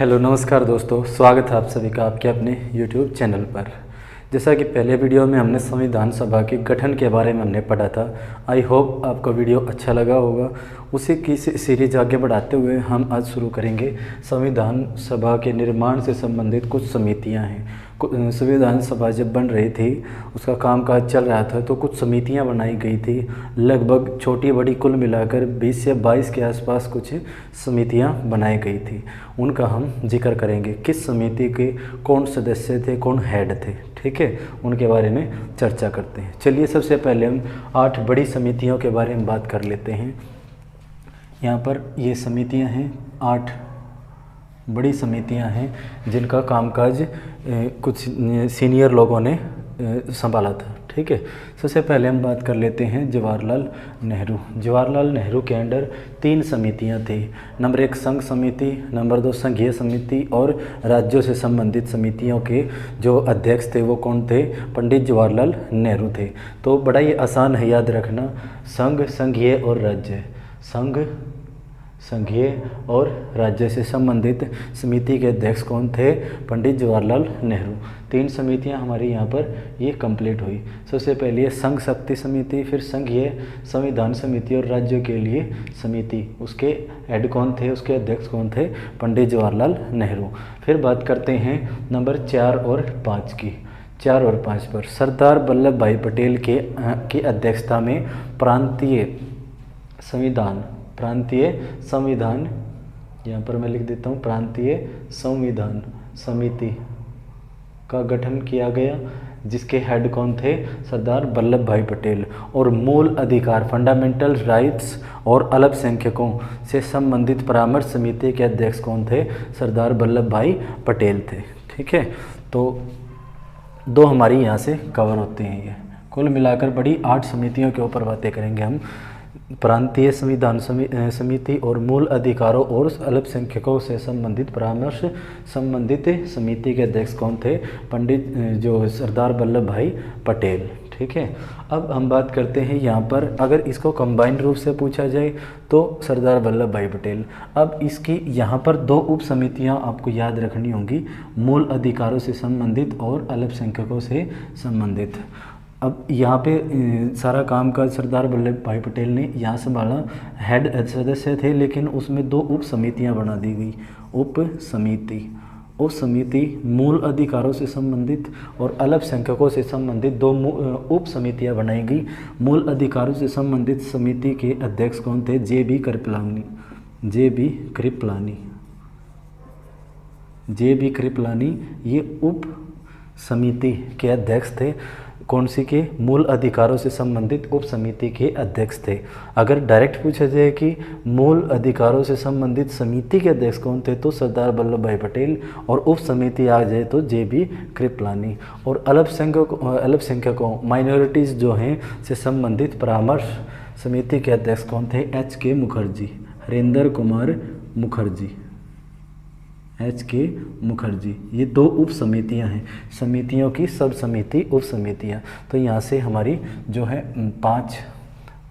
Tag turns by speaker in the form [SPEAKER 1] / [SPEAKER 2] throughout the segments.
[SPEAKER 1] Hello नमस्कार दोस्तों, स्वागत है आप सभी का आपके अपने YouTube चैनल पर। जैसा कि पहले वीडियो में हमने संविधान सभा के गठन के बारे में हमने पढ़ा था। आई होप आपको वीडियो अच्छा लगा होगा। उसी की सीरीज आगे बढ़ाते हुए हम आज शुरू करेंगे। संविधान सभा के निर्माण से संबंधित कुछ समितियां हैं। संविधान सभा जब बन रही थी, उसका कामकाज चल रहा था, तो कुछ समितियां बनाई गई थी। लगभग छोटी बड़ी कुल मिलाकर 20 से 22 के आसपास कुछ समितियां बनाई गई थी। उनका हम जिक्र करेंगे, किस समिति के कौन सदस्य थे, कौन हेड थे, ठीक है, उनके बारे में चर्चा करते हैं। चलिए सबसे पहले हम 8 बड़ी समितियों के बारे में बात कर लेते हैं। यहाँ पर ये समितियाँ हैं, 8 बड़ी समितियां हैं जिनका कामकाज कुछ सीनियर लोगों ने संभाला था, ठीक है। सबसे पहले हम बात कर लेते हैं जवाहरलाल नेहरू। जवाहरलाल नेहरू के अंडर 3 समितियां थी। नंबर 1 संघ समिति, नंबर 2 संघीय समिति और राज्यों से संबंधित समितियों के जो अध्यक्ष थे वो कौन थे? पंडित जवाहरलाल नेहरू थे। तो बड़ा ही आसान है याद रखना, संघ, संघीय और राज्य। संघ, संघीय और राज्य से संबंधित समिति के अध्यक्ष कौन थे? पंडित जवाहरलाल नेहरू। 3 समितियां हमारी यहाँ पर ये कंप्लीट हुई। सबसे पहले संघ शक्ति समिति, फिर संघीय संविधान समिति और राज्यों के लिए समिति। उसके हेड कौन थे, उसके अध्यक्ष कौन थे? पंडित जवाहरलाल नेहरू। फिर बात करते हैं नंबर 4 और 5 की। 4 और 5 पर सरदार वल्लभ भाई पटेल की अध्यक्षता में प्रांतीय संविधान, यहाँ पर मैं लिख देता हूँ, प्रांतीय संविधान समिति का गठन किया गया, जिसके हेड कौन थे? सरदार वल्लभ भाई पटेल। और मूल अधिकार फंडामेंटल राइट्स और अल्पसंख्यकों से संबंधित परामर्श समिति के अध्यक्ष कौन थे? सरदार वल्लभ भाई पटेल थे, ठीक है। तो 2 हमारी यहाँ से कवर होते हैं। ये कुल मिलाकर बड़ी 8 समितियों के ऊपर बातें करेंगे हम। प्रांतीय संविधान समिति और मूल अधिकारों और अल्पसंख्यकों से संबंधित परामर्श संबंधित समिति के अध्यक्ष कौन थे? पंडित जो सरदार वल्लभ भाई पटेल, ठीक है। अब हम बात करते हैं यहाँ पर, अगर इसको कंबाइन रूप से पूछा जाए तो सरदार वल्लभ भाई पटेल। अब इसकी यहाँ पर 2 उप समितियाँ आपको याद रखनी होंगी, मूल अधिकारों से संबंधित और अल्पसंख्यकों से संबंधित। अब यहाँ पे सारा काम का सरदार वल्लभ भाई पटेल ने यहाँ संभाला, हेड सदस्य थे, लेकिन उसमें 2 उप समितियाँ बना दी गई। उप समिति मूल अधिकारों से संबंधित और अल्पसंख्यकों से संबंधित 2 उप समितियाँ बनाई गई। मूल अधिकारों से संबंधित समिति के अध्यक्ष कौन थे? जे.बी. कृपलानी ये उप समिति के अध्यक्ष थे। कौन सी के? मूल अधिकारों से संबंधित उप समिति के अध्यक्ष थे। अगर डायरेक्ट पूछा जाए कि मूल अधिकारों से संबंधित समिति के अध्यक्ष कौन थे, तो सरदार वल्लभ भाई पटेल, और उप समिति आ जाए तो जे.बी. कृपलानी। और अल्पसंख्यकों माइनॉरिटीज़ जो हैं से संबंधित परामर्श समिति के अध्यक्ष कौन थे? H.K. मुखर्जी, हरेंद्र कुमार मुखर्जी, H.K. मुखर्जी। ये 2 उप समितियाँ हैं, समितियों की सब समिति उप समितियाँ। तो यहाँ से हमारी जो है 5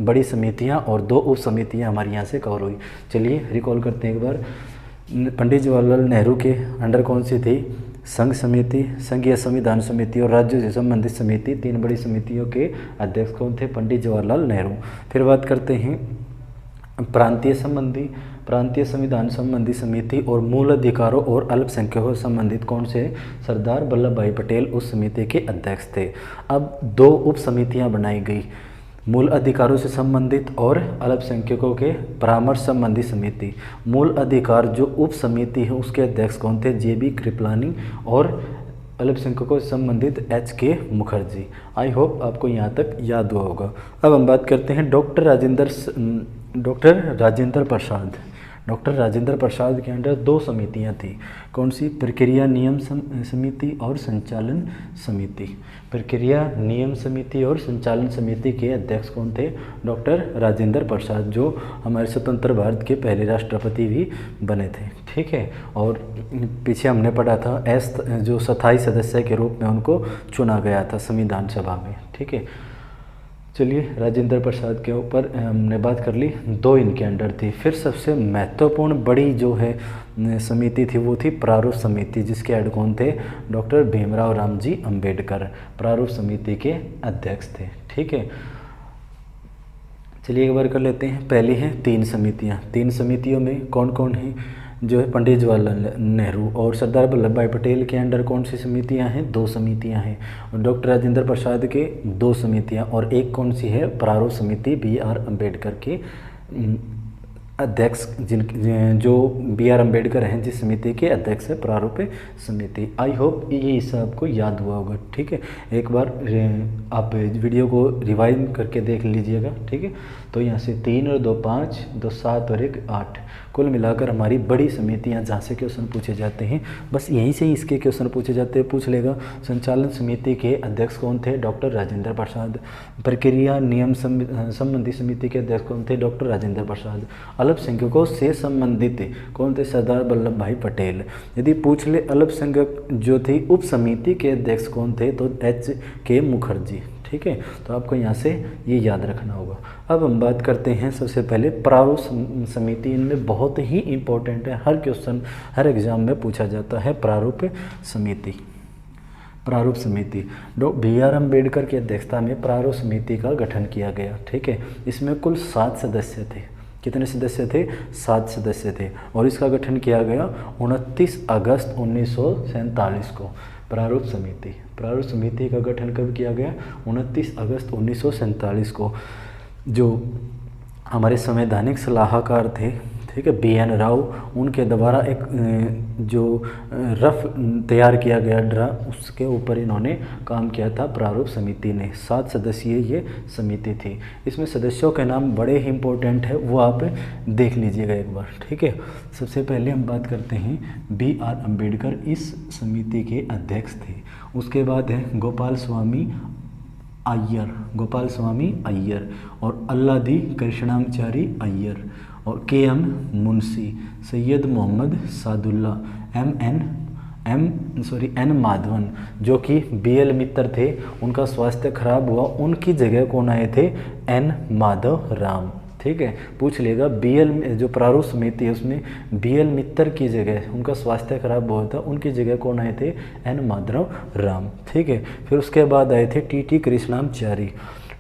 [SPEAKER 1] बड़ी समितियाँ और 2 उप समितियाँ हमारी यहाँ से कवर हुई। चलिए रिकॉल करते हैं एक बार। पंडित जवाहरलाल नेहरू के अंडर कौन सी थी? संघ समिति, संघीय संविधान समिति और राज्यों से संबंधित समिति। 3 बड़ी समितियों के अध्यक्ष कौन थे? पंडित जवाहरलाल नेहरू। फिर बात करते हैं प्रांतीय संविधान संबंधी समिति और मूल अधिकारों और अल्पसंख्यकों से संबंधित कौन से? सरदार वल्लभ भाई पटेल उस समिति के अध्यक्ष थे। अब 2 उप समितियां बनाई गई, मूल अधिकारों से संबंधित और अल्पसंख्यकों के परामर्श संबंधी समिति। मूल अधिकार जो उप समिति है उसके अध्यक्ष कौन थे? जे.बी. कृपलानी। और अल्पसंख्यकों से संबंधित H.K. मुखर्जी। आई होप आपको यहाँ तक याद हुआ होगा। अब हम बात करते हैं डॉक्टर राजेंद्र प्रसाद के अंडर 2 समितियां थी। कौन सी? प्रक्रिया नियम समिति और संचालन समिति। प्रक्रिया नियम समिति और संचालन समिति के अध्यक्ष कौन थे? डॉक्टर राजेंद्र प्रसाद, जो हमारे स्वतंत्र भारत के पहले राष्ट्रपति भी बने थे, ठीक है। और पीछे हमने पढ़ा था जो स्थायी सदस्य के रूप में उनको चुना गया था संविधान सभा में, ठीक है। चलिए, राजेंद्र प्रसाद के ऊपर हमने बात कर ली, 2 इनके अंडर थी। फिर सबसे महत्वपूर्ण बड़ी जो है समिति थी वो थी प्रारूप समिति, जिसके हेड कौन थे? डॉक्टर भीमराव रामजी अंबेडकर प्रारूप समिति के अध्यक्ष थे। ठीक है, चलिए एक बार कर लेते हैं। पहली है 3 समितियाँ। 3 समितियों में कौन कौन है? जो है पंडित जवाहरलाल नेहरू और सरदार वल्लभ भाई पटेल के अंडर कौन सी समितियां हैं? 2 समितियां हैं। और डॉक्टर राजेंद्र प्रसाद के 2 समितियां, और एक कौन सी है? प्रारूप समिति BR अम्बेडकर के अध्यक्ष, जो BR अम्बेडकर हैं, जिस समिति के अध्यक्ष है प्रारूप समिति। आई होप ये हिस्सा आपको याद हुआ होगा। ठीक है, एक बार आप वीडियो को रिवाइज करके देख लीजिएगा। ठीक है, तो यहाँ से 3 और 2 5, 2 7 और 1 8, कुल मिलाकर हमारी बड़ी समितियाँ जहाँ से क्वेश्चन पूछे जाते हैं, बस यहीं से ही इसके क्वेश्चन पूछे जाते हैं। पूछ लेगा संचालन समिति के अध्यक्ष कौन थे? डॉक्टर राजेंद्र प्रसाद। प्रक्रिया नियम संबंधी समिति के अध्यक्ष कौन थे? डॉक्टर राजेंद्र प्रसाद। अल्पसंख्यकों से संबंधित कौन थे? सरदार वल्लभ भाई पटेल। यदि पूछ ले अल्पसंख्यक जो थी उप समिति के अध्यक्ष कौन थे? तो HK मुखर्जी। ठीक है, तो आपको यहाँ से ये याद रखना होगा। अब हम बात करते हैं सबसे पहले प्रारूप समिति। इनमें बहुत ही इम्पोर्टेंट है, हर क्वेश्चन हर एग्जाम में पूछा जाता है प्रारूप समिति। प्रारूप समिति BR अम्बेडकर की अध्यक्षता में प्रारूप समिति का गठन किया गया। ठीक है, इसमें कुल 7 सदस्य थे। कितने सदस्य थे? 7 सदस्य थे। और इसका गठन किया गया 29 अगस्त 1947 को। प्रारूप समिति का गठन कब किया गया? 29 अगस्त 1947 को। जो हमारे संवैधानिक सलाहकार थे, ठीक है, BN राव, उनके द्वारा एक जो रफ तैयार किया गया ड्राफ्ट, उसके ऊपर इन्होंने काम किया था प्रारूप समिति ने। 7 सदस्यीय ये समिति थी। इसमें सदस्यों के नाम बड़े ही इम्पोर्टेंट है, वो आप देख लीजिएगा एक बार। ठीक है, सबसे पहले हम बात करते हैं BR अम्बेडकर इस समिति के अध्यक्ष थे। उसके बाद है गोपाल स्वामी अय्यर और अल्लादी कृष्णाचारी अय्यर और KM मुंशी, सैयद मोहम्मद सादुल्ला, N माधवन, जो कि BL मित्तर थे, उनका स्वास्थ्य खराब हुआ, उनकी जगह कौन आए थे? N माधव राम। ठीक है, पूछ लेगा BL जो प्रारूप समिति है उसमें BL मित्तर की जगह, उनका स्वास्थ्य खराब हुआ था, उनकी जगह कौन आए थे? N माधव राम। ठीक है, फिर उसके बाद आए थे TT कृष्णाचारी।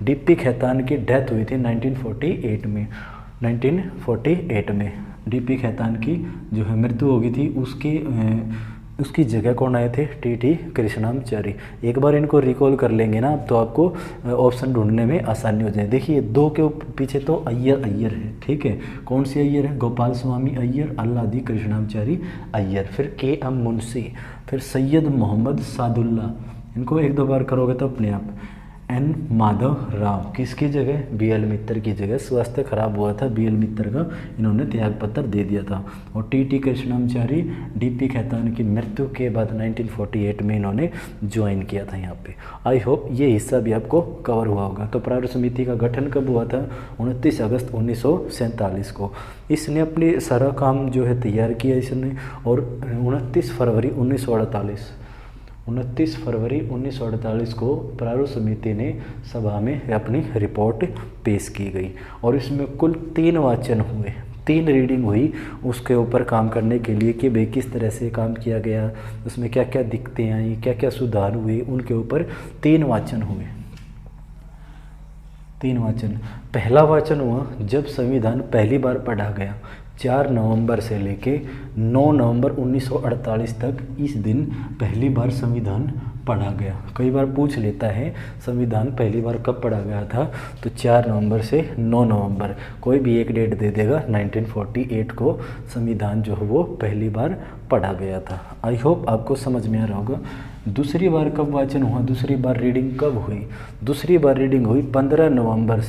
[SPEAKER 1] DP खेतान की डेथ हुई थी 1948 में। DP खेतान की जो है मृत्यु हो गई थी, उसकी जगह कौन आए थे? TT कृष्णाचारी। एक बार इनको रिकॉल कर लेंगे ना तो आपको ऑप्शन ढूंढने में आसानी हो जाए। देखिए 2 के पीछे तो अय्यर है। ठीक है, कौन सी अय्यर है? गोपाल स्वामी अय्यर, अल्लादी कृष्णाचारी अय्यर। फिर KM मुंशी, फिर सैयद मोहम्मद सादुल्ला। इनको 1-2 बार करोगे तो अपने आप। N माधव राव, किसकी जगह? BL मित्तर की जगह। स्वास्थ्य खराब हुआ था BL मित्तर का, इन्होंने त्यागपत्र दे दिया था। और TT कृष्णाचारी DP खेतान की मृत्यु के बाद 1948 में इन्होंने ज्वाइन किया था यहाँ पे। आई होप ये हिस्सा भी आपको कवर हुआ होगा। तो प्रारूप समिति का गठन कब हुआ था? 29 अगस्त 1947 को। इसने अपनी सारा काम जो है तैयार किया इसने, और 29 फरवरी 1948 को प्रारूप समिति ने सभा में अपनी रिपोर्ट पेश की गई। और इसमें कुल 3 वाचन हुए, 3 रीडिंग हुई उसके ऊपर काम करने के लिए कि भाई किस तरह से काम किया गया, उसमें क्या क्या दिक्कतें आई, क्या क्या सुधार हुए, उनके ऊपर 3 वाचन हुए। 3 वाचन। पहला वाचन हुआ जब संविधान पहली बार पढ़ा गया, 4 नवंबर से लेके 9 नवंबर 1948 तक। इस दिन पहली बार संविधान पढ़ा गया। कई बार पूछ लेता है संविधान पहली बार कब पढ़ा गया था, तो 4 नवंबर से 9 नवंबर, कोई भी एक डेट दे देगा। 1948 को संविधान जो है वो पहली बार पढ़ा गया था। आई होप आपको समझ में आ रहा होगा। दूसरी बार कब वाचन हुआ? दूसरी बार रीडिंग कब हुई? दूसरी बार रीडिंग हुई 15 नवंबर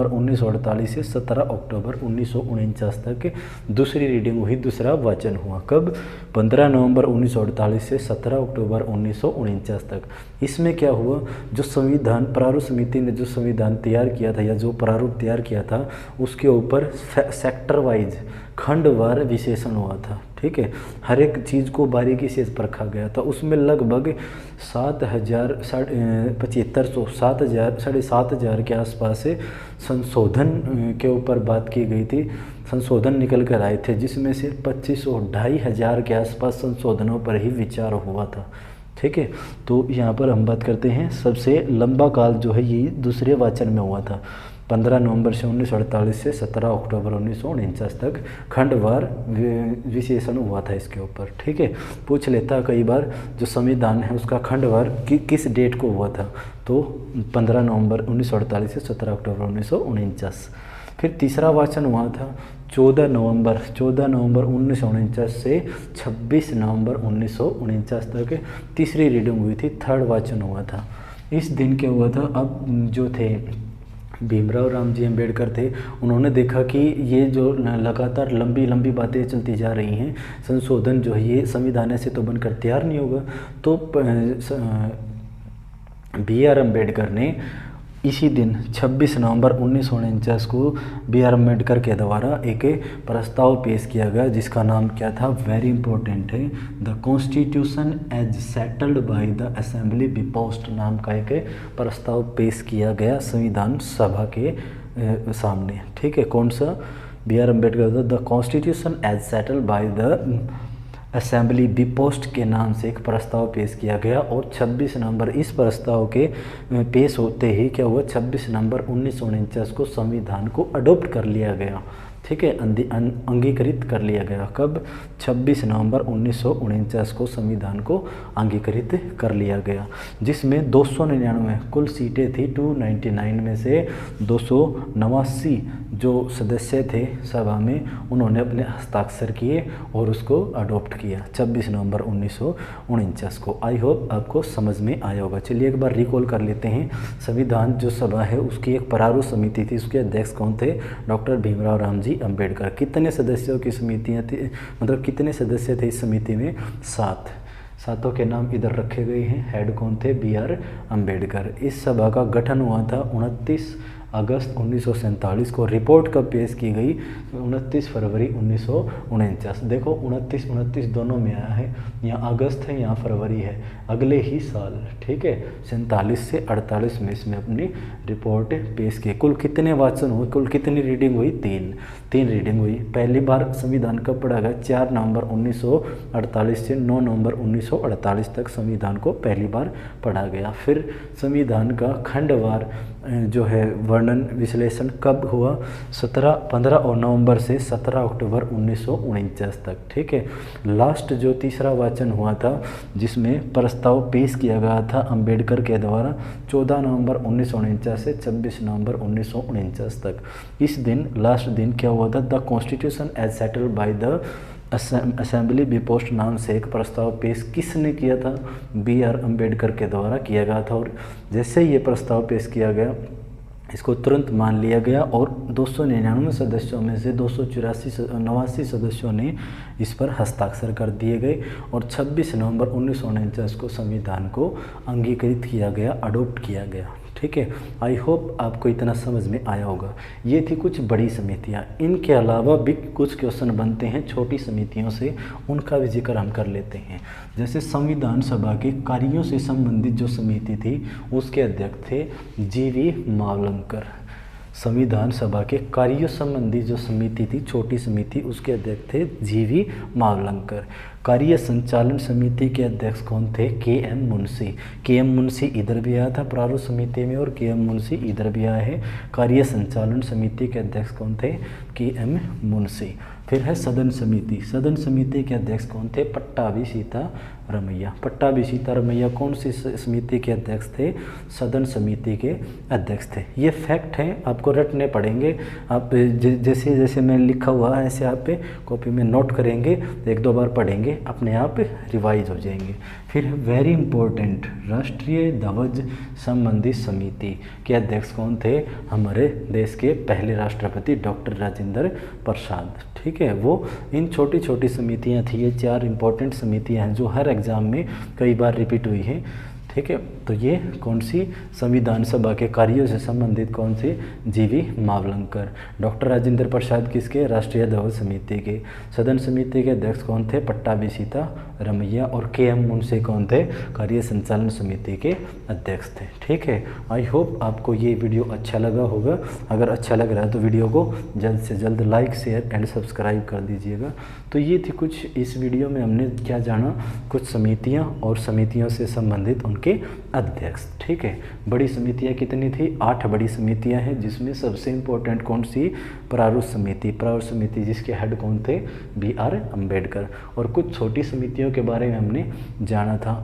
[SPEAKER 1] 1948 से 17 अक्टूबर 1949 तक दूसरी रीडिंग हुई, दूसरा वाचन हुआ। कब? 15 नवंबर 1948 से 17 अक्टूबर 1949 तक। इसमें क्या हुआ? जो संविधान प्रारूप समिति ने जो संविधान तैयार किया था या जो प्रारूप तैयार किया था, उसके ऊपर सेक्टर वाइज खंडवार विशेषण हुआ था। ठीक है, हर एक चीज़ को बारीकी से परखा गया था। उसमें लगभग 7,000 के आसपास से संशोधन के ऊपर बात की गई थी, संशोधन निकल कर आए थे, जिसमें से 2,500 के आसपास संशोधनों पर ही विचार हुआ था। ठीक है, तो यहाँ पर हम बात करते हैं सबसे लंबा काल जो है ये दूसरे वाचन में हुआ था। 15 नवंबर से 1948 से 17 अक्टूबर 1949 तक खंडवार विशेषण हुआ था इसके ऊपर। ठीक है, पूछ लेता कई बार जो संविधान है उसका खंडवार किस डेट को हुआ था, तो 15 नवंबर 1948 से 17 अक्टूबर 1949। फिर तीसरा वाचन हुआ था 14 नवंबर 1949 से 26 नवंबर 1949 तक तीसरी रीडिंग हुई थी, थर्ड वाचन हुआ था। इस दिन क्या हुआ था, अब जो थे भीमराव रामजी अम्बेडकर थे, उन्होंने देखा कि ये जो लगातार लंबी लंबी बातें चलती जा रही हैं, संशोधन जो है ये संविधान से तो बनकर तैयार नहीं होगा। तो BR अम्बेडकर ने इसी दिन 26 नवंबर 1949 को BR अम्बेडकर के द्वारा एक प्रस्ताव पेश किया गया, जिसका नाम क्या था, वेरी इंपॉर्टेंट है, the constitution as settled by the assembly बिपोस्ट नाम का एक प्रस्ताव पेश किया गया संविधान सभा के सामने। ठीक है, कौन सा, BR Ambedkar the constitution as settled by the assembly बिपोस्ट के नाम से एक प्रस्ताव पेश किया गया। और 26 नवंबर इस प्रस्ताव के पेश होते ही क्या हुआ, 26 नवंबर 1949 को संविधान को अडॉप्ट कर लिया गया। ठीक है, अंगीकृत कर लिया गया। कब, 26 नवंबर 1949 को संविधान को अंगीकृत कर लिया गया, जिसमें 299 कुल सीटें थी। 299 में से 289 जो सदस्य थे सभा में, उन्होंने अपने हस्ताक्षर किए और उसको अडॉप्ट किया 26 नवंबर 1949 को। आई होप आपको समझ में आया होगा। चलिए एक बार रिकॉल कर लेते हैं। संविधान जो सभा है उसकी एक प्रारूप समिति थी, उसके अध्यक्ष कौन थे, डॉक्टर भीमराव रामजी अम्बेडकर। कितने सदस्यों की समितियाँ थी, मतलब कितने सदस्य थे इस समिति में, 7। सातों के नाम इधर रखे गए हैं। हेड कौन थे, BR अम्बेडकर। इस सभा का गठन हुआ था 29 अगस्त 1947 को। रिपोर्ट कब पेश की गई, 29 फरवरी 1949। देखो 29 दोनों में आया है, यहाँ अगस्त है यहाँ फरवरी है, अगले ही साल। ठीक है, 47 से 48 में इसमें अपनी रिपोर्ट पेश की। कुल कितने वाचन हुए, कुल कितनी रीडिंग हुई, 3 रीडिंग हुई। पहली बार संविधान कब पढ़ा गया, 4 नवंबर 1948 से 9 नवंबर 1948 तक संविधान को पहली बार पढ़ा गया। फिर संविधान का खंडवार जो है वर्णन विश्लेषण कब हुआ, 15 नवंबर से 17 अक्टूबर 1949 तक। ठीक है, लास्ट जो तीसरा वाचन हुआ था जिसमें प्रस्ताव पेश किया गया था अम्बेडकर के द्वारा, 14 नवंबर 1949 से 26 नवंबर 1949 तक। इस दिन लास्ट दिन क्या हुआ था, the constitution as settled by the assembly बिपोस्ट नाम से एक प्रस्ताव पेश किसने किया था, BR अम्बेडकर के द्वारा किया गया था। और जैसे ये प्रस्ताव पेश किया गया, इसको तुरंत मान लिया गया और 299 सदस्यों में से 289 सदस्यों ने इस पर हस्ताक्षर कर दिए गए और 26 नवंबर 1949 को संविधान को अंगीकृत किया गया, अडॉप्ट किया गया। ठीक है, आई होप आपको इतना समझ में आया होगा। ये थी कुछ बड़ी समितियाँ। इनके अलावा भी कुछ क्वेश्चन बनते हैं छोटी समितियों से, उनका भी जिक्र हम कर लेते हैं। जैसे संविधान सभा के कार्यों से संबंधित जो समिति थी उसके अध्यक्ष थे GV मावलंकर। संविधान सभा के कार्यों संबंधी जो समिति थी, छोटी समिति, उसके अध्यक्ष थे GV मावलंकर। कार्य संचालन समिति के अध्यक्ष कौन थे, KM मुंशी। KM मुंशी इधर भी आया था प्रारूप समिति में और KM मुंशी इधर भी आए हैं। कार्य संचालन समिति के अध्यक्ष कौन थे, KM मुंशी। फिर है सदन समिति। सदन समिति के अध्यक्ष कौन थे, पट्टाभी सीतारमैया। पट्टाभी सीतारमैया कौन सी समिति के अध्यक्ष थे, सदन समिति के अध्यक्ष थे। ये फैक्ट हैं, आपको रटने पड़ेंगे। आप जैसे जैसे मैं लिखा हुआ है ऐसे आप कॉपी में नोट करेंगे, 1-2 बार पढ़ेंगे, अपने आप रिवाइज हो जाएंगे। फिर वेरी इंपॉर्टेंट, राष्ट्रीय ध्वज संबंधी समिति के अध्यक्ष कौन थे, हमारे देश के पहले राष्ट्रपति डॉक्टर राजेंद्र प्रसाद। ठीक है, वो इन छोटी छोटी समितियां थी। ये 4 इंपॉर्टेंट समितियां हैं जो हर एग्ज़ाम में कई बार रिपीट हुई हैं। ठीक है। तो ये कौन सी संविधान सभा के कार्यों से संबंधित कौन सी, जीवी मावलंकर। डॉक्टर राजेंद्र प्रसाद किसके, राष्ट्रीय ध्वज समिति के। सदन समिति के अध्यक्ष कौन थे, पट्टाभी सीतारमैया। और के.एम. मुंशी कौन थे, कार्य संचालन समिति के अध्यक्ष थे। ठीक है, आई होप आपको ये वीडियो अच्छा लगा होगा। अगर अच्छा लग रहा है तो वीडियो को जल्द से जल्द लाइक, शेयर एंड सब्सक्राइब कर दीजिएगा। तो ये थी कुछ, इस वीडियो में हमने क्या जाना, कुछ समितियां और समितियों से संबंधित उनके अध्यक्ष। ठीक है, बड़ी समितियां कितनी थी, 8 बड़ी समितियां हैं, जिसमें सबसे इम्पोर्टेंट कौन सी, प्रारूप समिति। प्रारूप समिति जिसके हेड कौन थे, B.R. अम्बेडकर। और कुछ छोटी समितियों के बारे में हमने जाना था।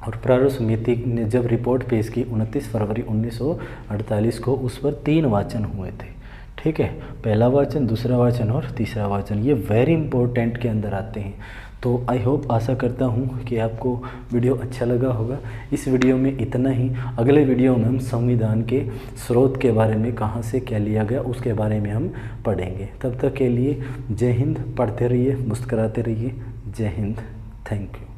[SPEAKER 1] और प्रारूप समिति ने जब रिपोर्ट पेश की 29 फरवरी 1948 को, उस पर 3 वाचन हुए थे। ठीक है, पहला वाचन, दूसरा वाचन और तीसरा वाचन, ये वेरी इंपॉर्टेंट के अंदर आते हैं। तो आई होप, आशा करता हूँ कि आपको वीडियो अच्छा लगा होगा। इस वीडियो में इतना ही। अगले वीडियो में हम संविधान के स्रोत के बारे में, कहाँ से क्या लिया गया उसके बारे में हम पढ़ेंगे। तब तक के लिए जय हिंद। पढ़ते रहिए, मुस्कुराते रहिए। जय हिंद, थैंक यू।